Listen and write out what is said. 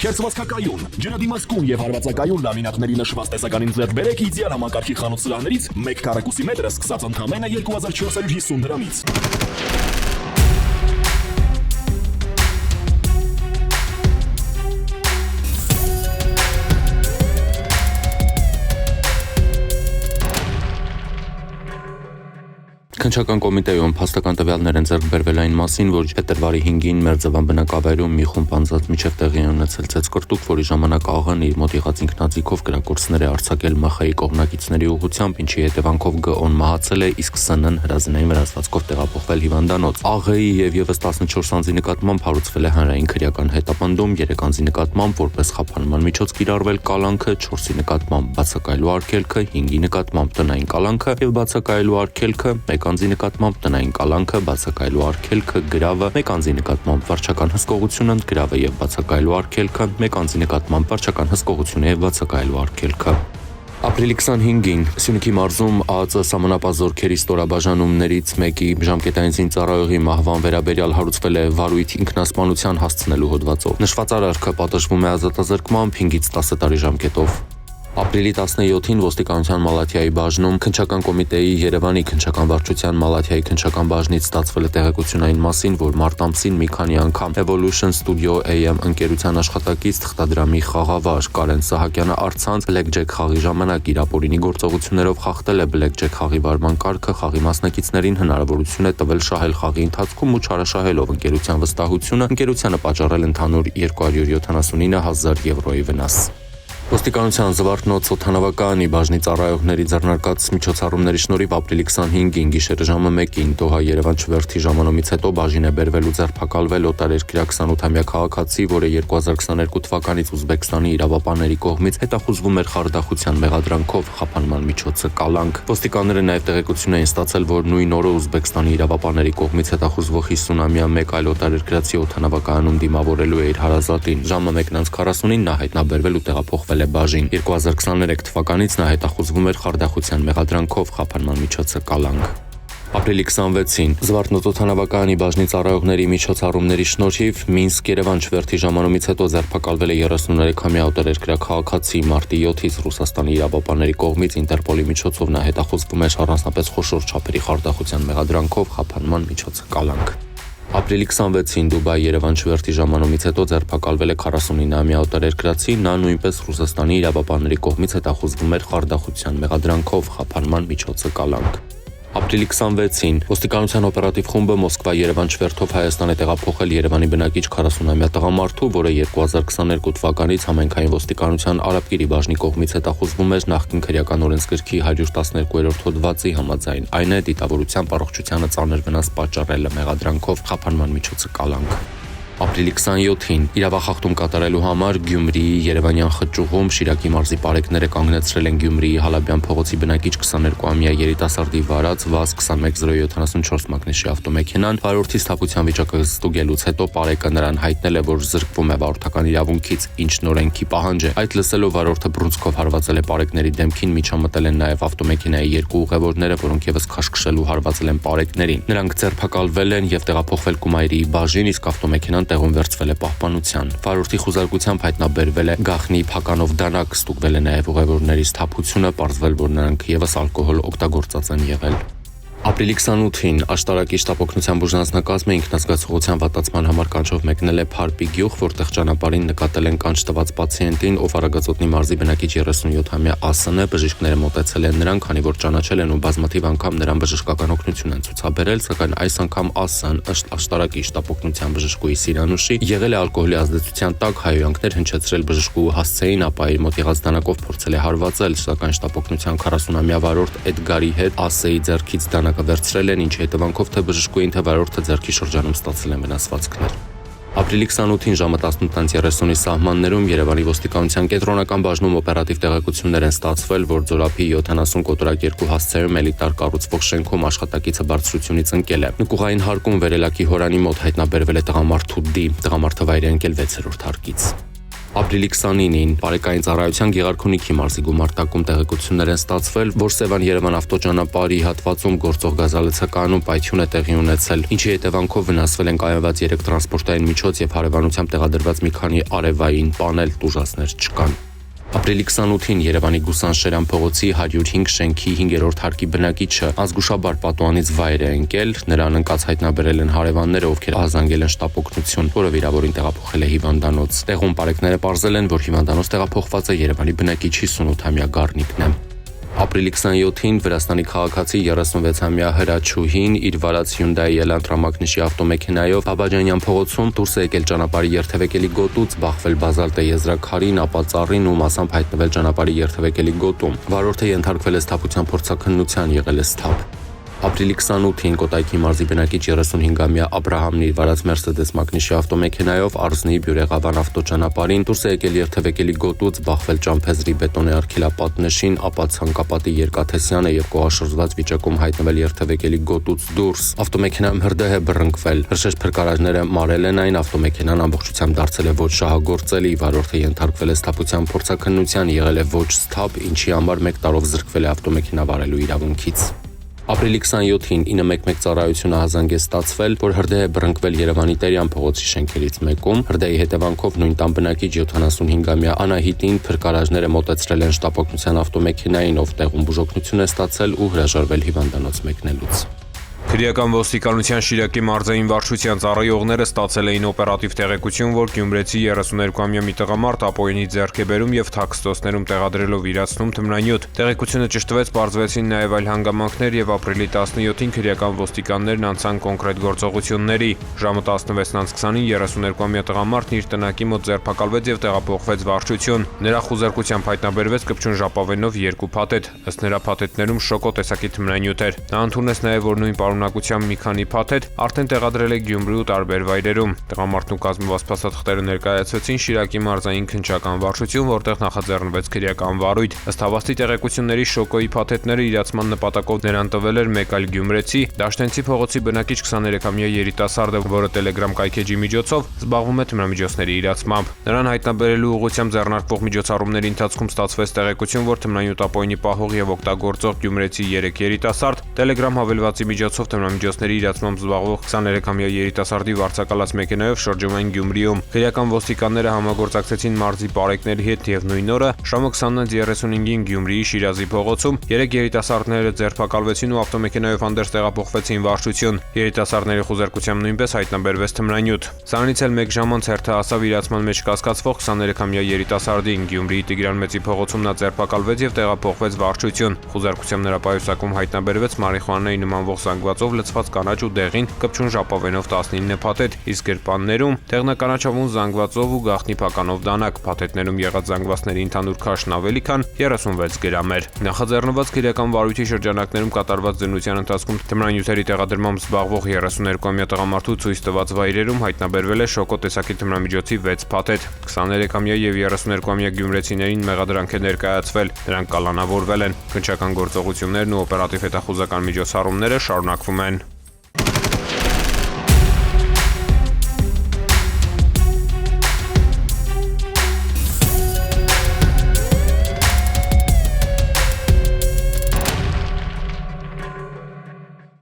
Քերծվածքակայուն, ջրադիմացկուն եւ հարվածակայուն լամինատների նշված տեսականին ձեռք բերեք իդեալ համակարգի խանութ սրահներից 1 քառակուսի մետրը սկսած ընդամենը 2450 դրամից։ Քննչական կոմիտեում փաստական տվյալներ են ձեռք բերվել այն մասին, որ փետրվարի 5-ին Մերձավան բնակավայրում մի խումբ անձանց միջև տեղի ունեցել ծեծկրտուկ, որի ժամանակ ԱՂ-ն իր մոտ եղած ինքնաձիգով կրակոցներ է արձակել ՄԽ-ի կողմնակիցների ուղղությամբ, ինչի հետևանքով ԳՕ-ն մահացել է, իսկ ՍՆ-ն հրազենային վրացվածքով տեղափոխվել հիվանդանոց։ ԱՂ-ի եւ եւս 14 անձի նկատմամբ հարուցվել է հանրային քրեական հետապնդում, 3 անձի նկատմամբ որպես խափանման միջոց կիրառվել կալանքը, 4-ի նկատմամբ բացակայելու արգելքը, 5-ի նկատմամբ տնային կալանքը եւ բացակայելու արգելքը, 1 անձի նկատմամբ տնային կալանքը, բացակայելու արգելքը, գրավը, 1 անձի նկատմամբ վարչական հսկողությունը, գրավը եւ բացակայելու արգելքը, 1 անձի նկատմամբ վարչական հսկողությունը եւ բացակայելու արգելքը։ Ապրիլի 25-ին Սյունիքի մարզում ԱԱԾ սահմանապահ ստորաբաժանումներից մեկի ժամկետային զինծառայողի մահվան վերաբերյալ հարուցվել է վարույթ ինքնասպանության հասցնելու հոդվածով։ Նշված արարքը պատժվում է ազատազրկմամբ 5-ից 10 տարի ժամկետով։ Ապրիլի 17-ին ոստիկանության Մալաթիայի բաժնում քննչական կոմիտեի Երևանի քննչական վարչության Մալաթիայի քննչական բաժնից ստացվել է տեղեկություն այն մասին, որ մարտ ամսին մի քանի անգամ Evolution Studio AM ընկերության աշխատակից թղթադրամի խաղավար Կարեն Սահակյանը առցանց Blackjack խաղի ժամանակ իր ապօրինի գործողություններով խախտել է Blackjack խաղի վարման կարգը, խաղի մասնակիցներին հնարավորություն է տվել շահել խաղի ընթացքում ու չարաշահելով ընկերության վստահությունը, ընկերությանը պատճառել ընդհանուր 279,000 եվրոյի վնաս։ Ոստիկանության Զվարթնոց օդանավակայանի բաժնի ծառայողների ձեռնարկած միջոցառումների շնորհիվ ապրիլի 25-ին գիշերը ժամը 1-ին Դոհա-Երևան չվերթի ժամանումից հետո բաժին է բերվել ու ձերբակալվել օտարերկրյա 28-ամյա քաղաքացի, որը 2022 թվականից Ուզբեկստանի իրավապահների կողմից հետախուզվում էր խարդախության մեղադրանքով, խափանման միջոցը կալանք։ Ոստիկանները նաև տեղեկություն էին ստացել, որ նույն օրը Ուզբեկստանի իրավապահների կողմից հետախուզվող 50-ամյա մեկ այլ օտարերկրացի օդանավակայանում դիմավորելու է իր հարազատին։ Ժամը 1:40-ին նա հայտնաբերվել ու տեղափոխվել է բաժին։ 2023 թվականից նա հետախուզվում էր խարդախության մեղադրանքով, խափանման միջոցը կալանք։ Ապրիլի 26-ին Զվարթնոց օդանավակայանի բաժնի ծառայողների միջոցառումների շնորհիվ Մինսկ-Երևան չվերթի ժամանումից հետո ձերբակալվել է 33-ամյա օտարերկրյա քաղաքացի։ Մարտի 7-ից Ռուսաստանի իրավապահների կողմից Ինտերպոլի միջոցով նա հետախուզվում էր առանձնապես խոշոր չափերի խարդախության մեղադրանքով, խափանման միջոցը կալանք։ Ապրիլի 26-ին Դուբայ-Երևան չվերթի ժամանումից հետո ձերբակալվել է 49-ամյա օտարերկրացի, նա նույնպես Ռուսաստանի իրավապահների կողմից հետախուզվում էր խարդախության մեղադրանքով, խափանման միջոցը կալանք։ Ապրիլի 26-ին ոստիկանության օպերատիվ խումբը Մոսկվա-Երևան չվերթով Հայաստան է տեղափոխել Երևանի բնակիչ 40-ամյա տղամարդու, որը 2022 թվականից համայնքային ոստիկանության Արաբկիրի բաժնի կողմից հետախուզվում էր նախկին քրեական օրենսգրքի 112-րդ հոդվածի համաձայն, այն է դիտավորությամբ առողջությանը ծանր վնաս պատճառելը մեղադրանքով, խափանման միջոցը կալանք։ Ապրիլի 27-ին իրավախախտում կատարելու համար Գյումրիի Երևանյան խճուղում Շիրակի մարզի պարեկները կանգնեցրել են Գյումրիի Հալաբյան փողոցի բնակիչ 22-ամյա երիտասարդի վարած ՎԱԶ 21074 մակնիշի ավտոմեքենան, վարորդի սթափության վիճակը ստուգելուց հետո պարեկը նրան հայտնել է, որ զրկվում է վարորդական իրավունքից, ինչն օրենքի պահանջ է։ Այդ լսելով վարորդը բռունցքով հարվածել է պարեկների դեմքին, միջամտել են նաև ավտոմեքենայի երկու ուղևորները, որոնք եւս քաշքշելու հարվածել են պարեկներին։ Նրանք ձերբակալվել են եւ տեղափոխվել Կումայրիի բաժին, իսկ ավտոմեքենան տեղում վերցվել է պահպանության։ Վարորդի խուզարկությամբ հայտնաբերվել է գաղտնի փականով դանակ, ստուգվել է նաև ուղևորների սթափությունը, պարզվել, որ նրանք եւս ալկոհոլ օգտագործած են եղել։ Ապրիլի 28-ին աշտարակի շտապօգնության բուժանձնակազմը ինքնազգացողության վատացման համար կանչով մեկնել է Փարպի գյուղ, որտեղ ճանապարհին նկատել են կանչ տված պացիենտին, ով Արագածոտնի մարզի բնակիչ 37-ամյա ԱՍՆ, բժիշկները մոտեցել են նրան, քանի որ ճանաչել են ու բազմաթիվ անգամ նրան բժշկական օգնություն են ցուցաբերել, սակայն այս անգամ ԱՍՆ ըստ աշտարակի շտապօգնության բժշկուի Սիրանուշի եղել է ալկոհոլի ազդեցության տակ, հայհոյանքներ հնչեցրել բժշկու հասցեին, ապա իր մոտ եղած դանակով փորձել է հարվածել, սակայն շտապօգնության 40-ամյա վարորդ Էդգարի հետ ԱՍ-ի ձեռքից դանակը վերցրել են, ինչի հետևանքով թե բժշկուին, թե վարորդը ձեռքի շրջանում ստացել են վնասվածքներ։ Ապրիլի 28-ին ժամը 18:30-ի սահմաններում Երևանի ոստիկանության կենտրոնական բաժնում օպերատիվ տեղեկություններ են ստացվել, որ Ձորափի 70 կոտորակ 2 հասցեում էլիտար կառուցվող շենքում աշխատակիցը բարձրությունից ընկել է։ Նկուղային հարկում վերելակի հորանի մոտ հայտնաբերվել է տղամարդու դի, տղամարդը վայր է ընկել 6-րդ հարկից։ Ապրիլի 29-ին Բարեկային ծառայության Գեղարքունիքի մարզի գումարտակում տեղեկություններ են ստացվել, որ Սևան-Երևան ավտոճանապարհի հատվածում գործող գազալցականում պայթյուն է տեղի ունեցել, ինչի հետևանքով վնասվել են կայունված 3 տրանսպորտային միջոց եւ հարևանությամբ տեղադրված մի քանի արևային պանել, տուժածներ չկան։ Ապրիլի 28-ին Երևանի Գուսան-Շերան փողոցի 105 շենքի 5-րդ հարկի բնակիչը ազգուշաբար պատուհանից վայր է ընկել, նրան ընկած հայտնաբերել են հարևանները, ովքեր ահազանգել են շտապօգնություն, որը վիրավորին տեղափոխել է հիվանդանոց։ Տեղում պարեկները պարզել են, որ հիվանդանոց տեղափոխված է Երևանի բնակիչ 58-ամյա Գառնիկն է։ Ապրիլի 27-ին Վրաստանի քաղաքացի 36-ամյա Հրաչուհին իր վարած Hyundai Elantra մակնիշի ավտոմեքենայով Աբաջանյան փողոցում դուրս է եկել ճանապարհի երթևեկելի գոտուց, բախվել բազալտե եզրաքարին, ապա ծառին ու մասամբ հայտնվել ճանապարհի երթևեկելի գոտում։ Վարորդը ենթարկվել է սթափության փորձաքննության, եղել է սթափ։ Ապրիլի 28-ին Կոտայքի մարզի բնակիչ 35-ամյա Աբրահամն իր վարած Mercedes մակնիշի ավտոմեքենայով Արզնի Բյուրեղավան ավտոճանապարհին դուրս է եկել երթևեկելի գոտուց, բախվել ճամփեզրի բետոնե արգելապատնեշին, ապա ցանկապատի երկաթեսյանը եւ կողաշրջված վիճակում հայտնվել երթևեկելի գոտուց դուրս։ Ավտոմեքենայում հրդեհ է բռնկվել։ Հրշեջ փրկարարները մարել են այն, ավտոմեքենան ամբողջությամբ դարձել է ոչ շահագործելի, վարորդը ենթարկվել է սթափության փորձաքննության, եղել է ոչ սթափ, ինչի համար 1 տարով զրկվել է ավտոմեքենա վարելու իրավունքից։ Ապրիլի 27-ին 911 ծառայությունը ահազանգ է ստացվել, որ հրդեհ է բռնկվել Երևանի Տերյան փողոցի շենքերից մեկում։ Հրդեհի հետևանքով նույն տան բնակիչ 75-ամյա Անահիտին փրկարարները մոտեցրել են շտապօգնության ավտոմեքենային, ով տեղում բուժօգնություն է ստացել ու հրաժարվել հիվանդանոց մեկնելուց։ Քրեական ոստիկանության Շիրակի մարզային վարչության ծառայողները ստացել էին օպերատիվ տեղեկություն, որ գյումրեցի 32-ամյա մի տղամարդ ապօրինի ձեռք է բերում եւ թաքստոցներում տեղադրելով իրացնում թմրանյութ։ Տեղեկությունը ճշտվեց, պարզվեցին նաեւ այլ հանգամանքներ եւ ապրիլի 17-ին քրեական ոստիկաններն անցան կոնկրետ գործողությունների։ Ժամը 16:20-ին 32-ամյա տղամարդն իր տնակի մոտ ձերբակալվեց եւ տեղափոխվեց վարչություն։ Նրա խուզարկությամբ հայտնաբերվեց կպչուն ժապավենով 2 փաթեթ։ Ըստ նրա փաթեթներում շոկո տեսակի թմրանյութ էր։ Նա ընդունեց նաեւ, որ նույն պարունակությամբ մի քանի փաթեթ արդեն տեղադրել է Գյումրիու տարբեր վայրերում։ Տղամարդն ու կազմված փաստաթղթերը ներկայացվեցին Շիրակի մարզային քննչական վարչություն, որտեղ նախաձեռնվեց քրեական վարույթ։ Ըստ հավաստի տեղեկությունների շոկոյի փաթեթները իրացման նպատակով նրան տվել էր մեկ այլ գյումրեցի, Դաշտենցի փողոցի բնակիչ 23-ամյա երիտասարդը, որը Telegram կայքեջի միջոցով զբաղվում է թմրամիջոցների իրացմամբ։ Նրան հայտնաբերելու ուղղությամբ ձեռնարկվող միջոցառումների ընթացքում ստացվեց տեղեկություն, որ թմրանյութ ապօրինի պահող եւ օգտագործող գյումրեցի 3 երիտասարդ Telegram հավելվածի միջոցով թմրամիջոցների իրացմամբ զբաղվող 23-ամյա երիտասարդի վարձակալած մեքենայով շրջում են Գյումրիում։ Քրեական ոստիկանները համագործակցեցին մարզի պարեկների հետ եւ նույն օրը ժամը 20:35-ին Գյումրիի Շիրազի փողոցում 3 երիտասարդները ձերբակալվեցին ու ավտոմեքենայով հանդերձ տեղափոխվեցին վարչություն։ Երիտասարդների խուզարկությամբ նույնպես հայտնաբերվեց թմրանյութ։ Սրանից էլ 1 ժամ անց հերթը հասավ իրացման մեջ կասկածվող 23-ամյա երիտասարդին։ Գյումրիի Տիգրան Մեծի փողոցում նա ձերբակալվեց եւ տեղափոխվեց վարչություն։ Խուզարկությամբ նրա պայուսակում հայտնաբերվեց մարիխուանայի նմանվող զանգվածով լցված կանաչ ու դեղին կպչուն ժապավենով 19 փաթեթ, իսկ գրպաններում տեղնականաչավուն զանգվածով ու գաղտնի փականով դանակ։ Փաթեթներում եղած զանգվածների ընդհանուր քաշն ավելի քան 36 գրամ էր։ Նախաձեռնված քրեական վարույթի շրջանակներում կատարված զննության ընթացքում թմրանյութերի տեղադրմամբ զբաղվող 32-ամյա տղամարդու ցույց տված վայրերում հայտնաբերվել է շոկո տեսակի թմրամիջոցի 6 փաթեթ։ 23-ամյա եւ 32-ամյա գյումրեցիներին մեղադրանք է ներկայացվել, նրանք կալանավորվել են։ Քննչական գործողություններն ու օպերատիվ հետախուզական միջոցառումները շարունակվում են։